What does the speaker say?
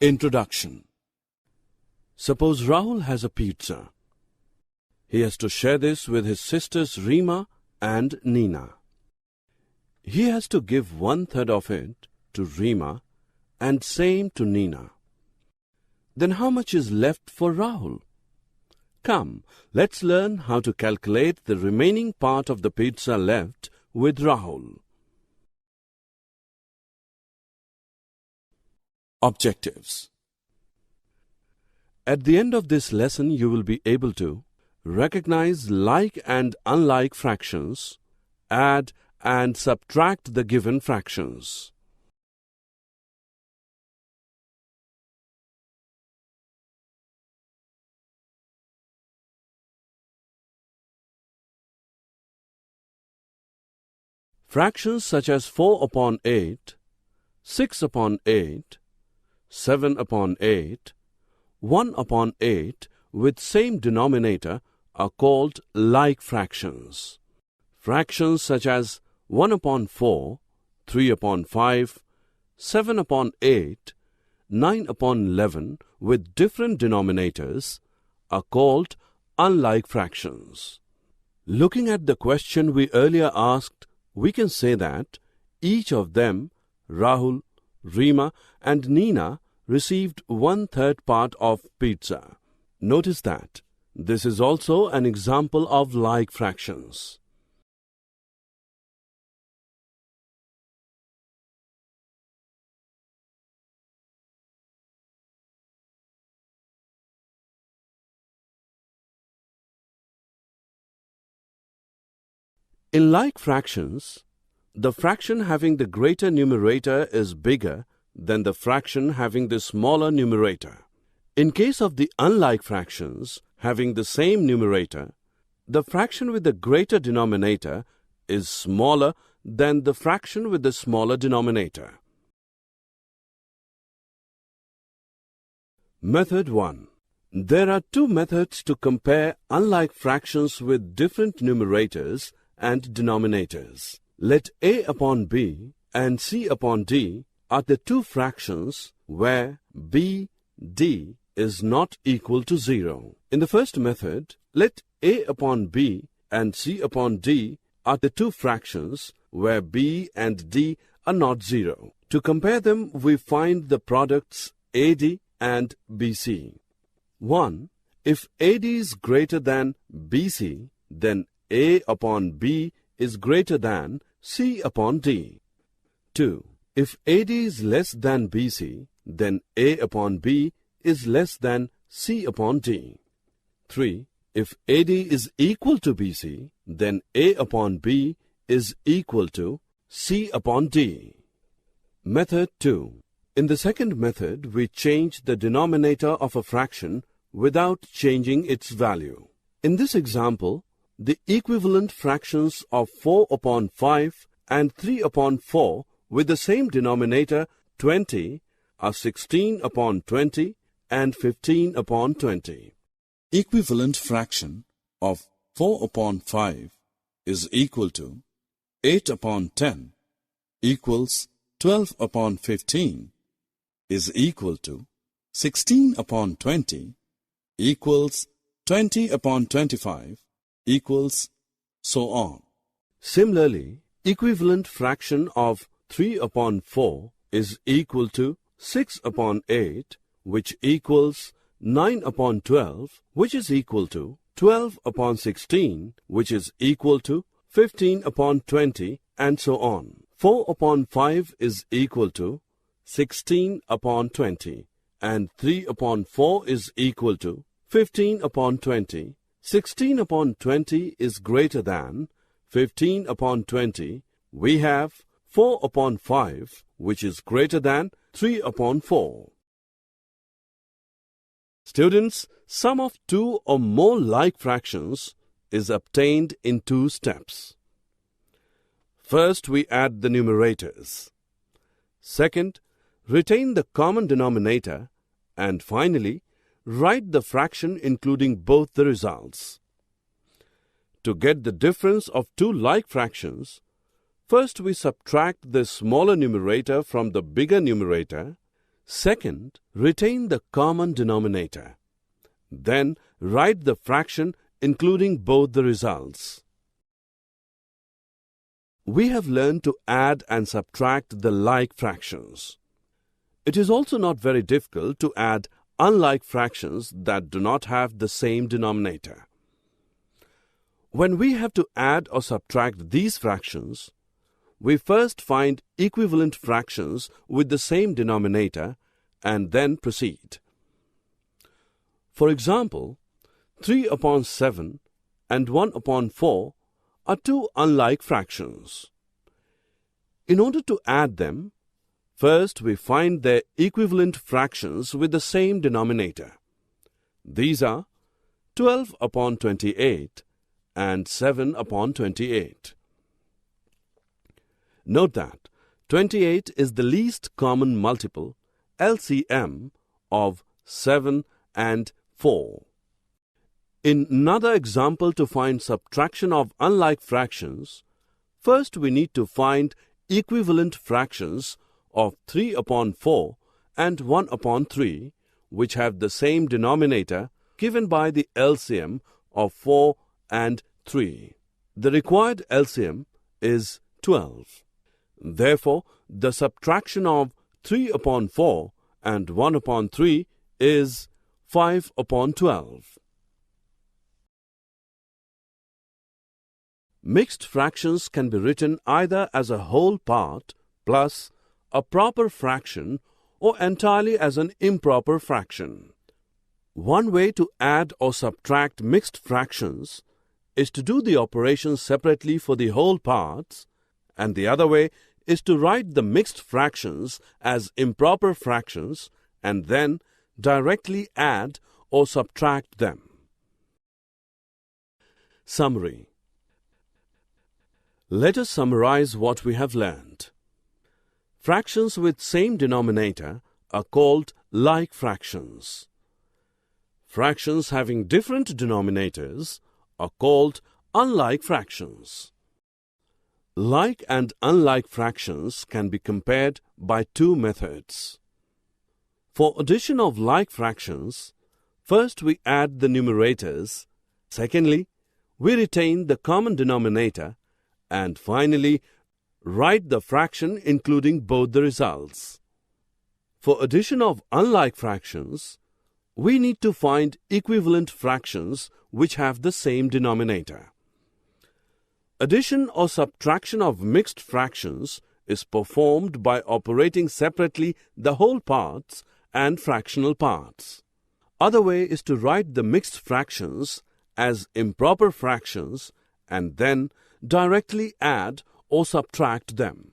Introduction. Suppose Rahul has a pizza. He has to share this with his sisters Reema and Nina. He has to give 1/3 of it to Reema and same to Nina. Then how much is left for Rahul? Come, let's learn how to calculate the remaining part of the pizza left with Rahul. Objectives. At the end of this lesson, you will be able to recognize like and unlike fractions, add and subtract the given fractions. Fractions such as 4/8, 6/8, 7/8, 1/8 with same denominator are called like fractions. Fractions such as 1/4, 3/5, 7/8, 9/11 with different denominators are called unlike fractions. Looking at the question we earlier asked, we can say that each of them, Rahul, Reema and Nina, received 1/3 part of pizza. Notice that this is also an example of like fractions. In like fractions, the fraction having the greater numerator is bigger than the fraction having the smaller numerator. In case of the unlike fractions having the same numerator, the fraction with the greater denominator is smaller than the fraction with the smaller denominator. Method 1. There are two methods to compare unlike fractions with different numerators and denominators. Let A upon B and C upon D are the two fractions where B, D is not equal to 0. In the first method, let A upon B and C upon D are the two fractions where B and D are not 0. To compare them, we find the products AD and BC. 1. If AD is greater than BC, then A upon B is greater than C upon D. 2. If AD is less than BC, then A upon B is less than C upon D. 3. If AD is equal to BC, then A upon B is equal to C upon D. Method 2. In the second method, we change the denominator of a fraction without changing its value. In this example, the equivalent fractions of 4/5 and 3/4 with the same denominator 20 are 16/20 and 15/20. Equivalent fraction of 4/5 is equal to 8/10 equals 12/15 is equal to 16/20 equals 20/25 equals so on. Similarly, equivalent fraction of 3/4 is equal to 6/8, which equals 9/12, which is equal to 12/16, which is equal to 15/20, and so on. 4/5 is equal to 16/20, and 3/4 is equal to 15/20. 16/20 is greater than 15/20. We have 4/5, which is greater than 3/4. Students, sum of two or more like fractions is obtained in two steps. First, we add the numerators. Second, retain the common denominator. And finally, write the fraction including both the results. To get the difference of two like fractions, first we subtract the smaller numerator from the bigger numerator. Second, retain the common denominator. Then write the fraction including both the results. We have learned to add and subtract the like fractions. It is also not very difficult to add unlike fractions that do not have the same denominator. When we have to add or subtract these fractions, we first find equivalent fractions with the same denominator and then proceed. For example, 3 upon 7 and 1 upon 4 are two unlike fractions. In order to add them, first we find their equivalent fractions with the same denominator. These are 12 upon 28 and 7 upon 28. Note that 28 is the least common multiple, LCM, of 7 and 4. In another example to find subtraction of unlike fractions, first we need to find equivalent fractions of 3 upon 4 and 1 upon 3, which have the same denominator given by the LCM of 4 and 3. The required LCM is 12. Therefore, the subtraction of 3 upon 4 and 1 upon 3 is 5 upon 12. Mixed fractions can be written either as a whole part plus a proper fraction or entirely as an improper fraction. One way to add or subtract mixed fractions is to do the operation separately for the whole parts, and the other way is to write the mixed fractions as improper fractions and then directly add or subtract them. Summary. Let us summarize what we have learned. Fractions with same denominator are called like fractions. Fractions having different denominators are called unlike fractions. Like and unlike fractions can be compared by two methods. For addition of like fractions, first we add the numerators, secondly, we retain the common denominator, and finally, write the fraction including both the results. For addition of unlike fractions, we need to find equivalent fractions which have the same denominator. Addition or subtraction of mixed fractions is performed by operating separately the whole parts and fractional parts. Other way is to write the mixed fractions as improper fractions and then directly add or subtract them.